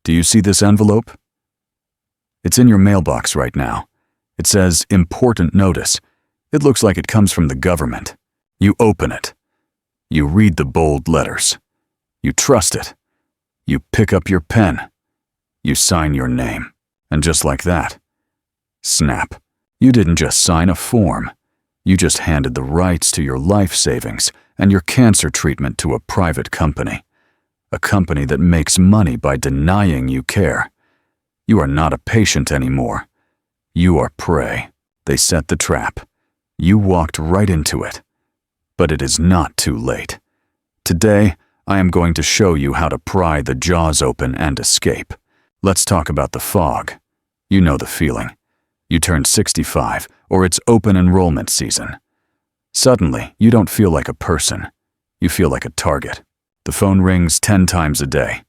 Do you see this envelope? It's in your mailbox right now. It says Important Notice. It looks like it comes from the government. You open it. You read the bold letters. You trust it. You pick up your pen. You sign your name. And just like that, snap. You didn't just sign a form. You just handed the rights to your life savings and your cancer treatment to a private company. A company that makes money by denying you care. You are not a patient anymore. You are prey. They set the trap. You walked right into it. But it is not too late. Today, I am going to show you how to pry the jaws open and escape. Let's talk about the fog. You know the feeling. You turn 65, or it's open enrollment season. Suddenly, you don't feel like a person. You feel like a target. The phone rings 10 times a day.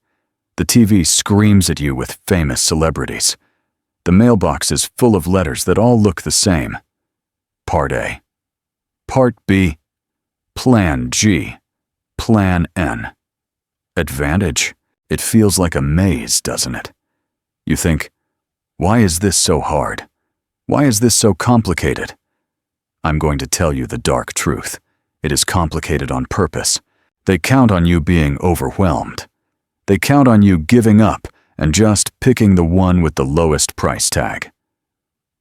The TV screams at you with famous celebrities. The mailbox is full of letters that all look the same. Part A. Part B. Plan G. Plan N. Advantage. It feels like a maze, doesn't it? You think, why is this so hard? Why is this so complicated? I'm going to tell you the dark truth. It is complicated on purpose. They count on you being overwhelmed. They count on you giving up and just picking the one with the lowest price tag.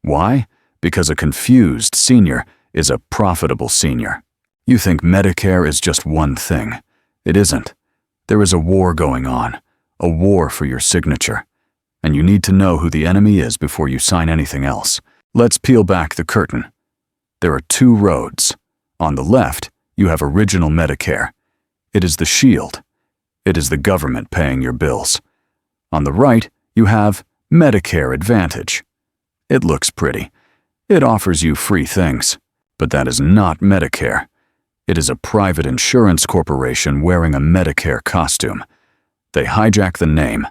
Why? Because a confused senior is a profitable senior. You think Medicare is just one thing. It isn't. There is a war going on, a war for your signature. And you need to know who the enemy is before you sign anything else. Let's peel back the curtain. There are two roads. On the left, you have Original Medicare. It is the shield. It is the government paying your bills. On the right, you have Medicare Advantage. It looks pretty. It offers you free things. But that is not Medicare. It is a private insurance corporation wearing a Medicare costume. They hijack the name.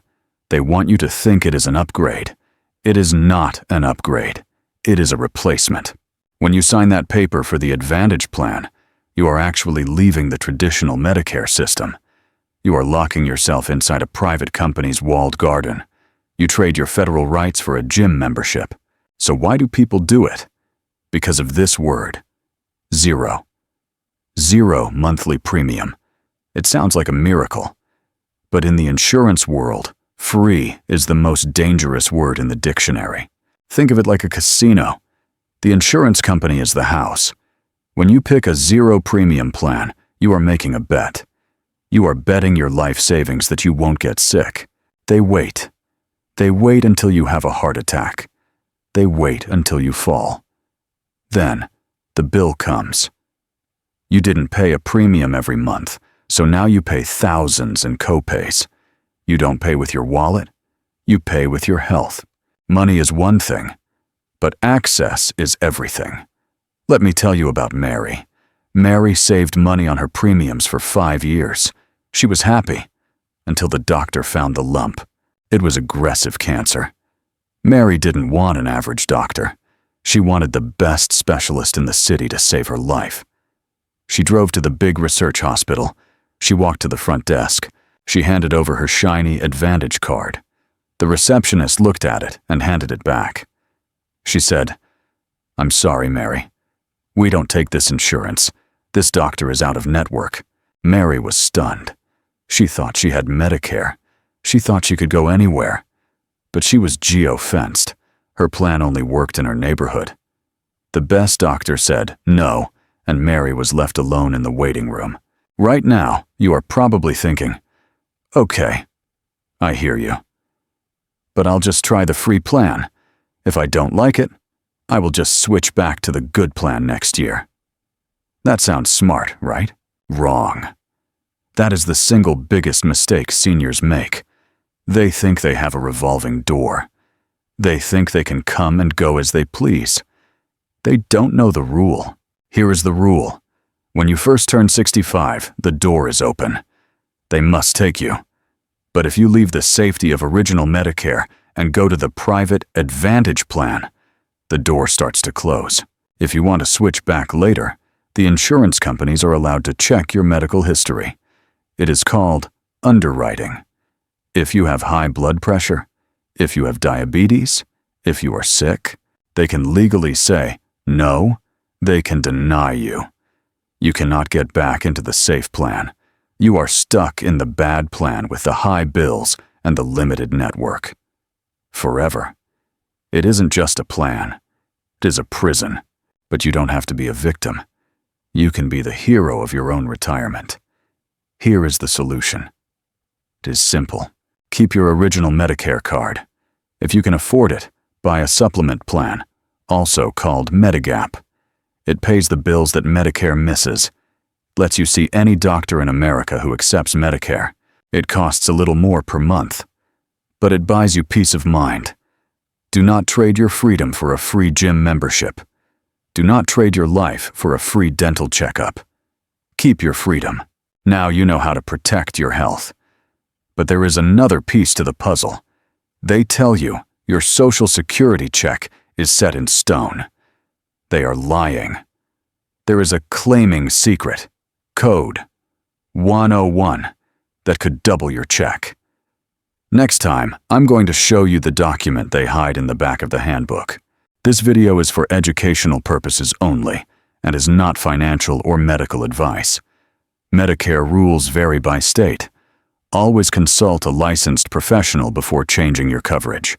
They want you to think it is an upgrade. It is not an upgrade. It is a replacement. When you sign that paper for the Advantage plan, you are actually leaving the traditional Medicare system. You are locking yourself inside a private company's walled garden. You trade your federal rights for a gym membership. So why do people do it? Because of this word. Zero. Zero monthly premium. It sounds like a miracle. But in the insurance world, free is the most dangerous word in the dictionary. Think of it like a casino. The insurance company is the house. When you pick a zero premium plan, you are making a bet. You are betting your life savings that you won't get sick. They wait. They wait until you have a heart attack. They wait until you fall. Then, the bill comes. You didn't pay a premium every month, so now you pay thousands in copays. You don't pay with your wallet, you pay with your health. Money is one thing, but access is everything. Let me tell you about Mary. Mary saved money on her premiums for 5 years. She was happy until the doctor found the lump. It was aggressive cancer. Mary didn't want an average doctor. She wanted the best specialist in the city to save her life. She drove to the big research hospital. She walked to the front desk. She handed over her shiny Advantage card. The receptionist looked at it and handed it back. She said, "I'm sorry, Mary. We don't take this insurance. This doctor is out of network." Mary was stunned. She thought she had Medicare. She thought she could go anywhere. But she was geo-fenced. Her plan only worked in her neighborhood. The best doctor said no, and Mary was left alone in the waiting room. Right now, you are probably thinking, "Okay, I hear you. But I'll just try the free plan. If I don't like it, I will just switch back to the good plan next year." That sounds smart, right? Wrong. That is the single biggest mistake seniors make. They think they have a revolving door. They think they can come and go as they please. They don't know the rule. Here is the rule. When you first turn 65, the door is open. They must take you. But if you leave the safety of Original Medicare and go to the private Advantage plan, the door starts to close. If you want to switch back later, the insurance companies are allowed to check your medical history. It is called underwriting. If you have high blood pressure, if you have diabetes, if you are sick, they can legally say, no, they can deny you. You cannot get back into the safe plan. You are stuck in the bad plan with the high bills and the limited network. Forever. It isn't just a plan. It is a prison. But you don't have to be a victim. You can be the hero of your own retirement. Here is the solution. It is simple. Keep your original Medicare card. If you can afford it, buy a supplement plan, also called Medigap. It pays the bills that Medicare misses. Lets you see any doctor in America who accepts Medicare. It costs a little more per month. But it buys you peace of mind. Do not trade your freedom for a free gym membership. Do not trade your life for a free dental checkup. Keep your freedom. Now you know how to protect your health. But there is another piece to the puzzle. They tell you your Social Security check is set in stone. They are lying. There is a claiming secret, code 101, that could double your check. Next time, I'm going to show you the document they hide in the back of the handbook. This video is for educational purposes only and is not financial or medical advice. Medicare rules vary by state. Always consult a licensed professional before changing your coverage.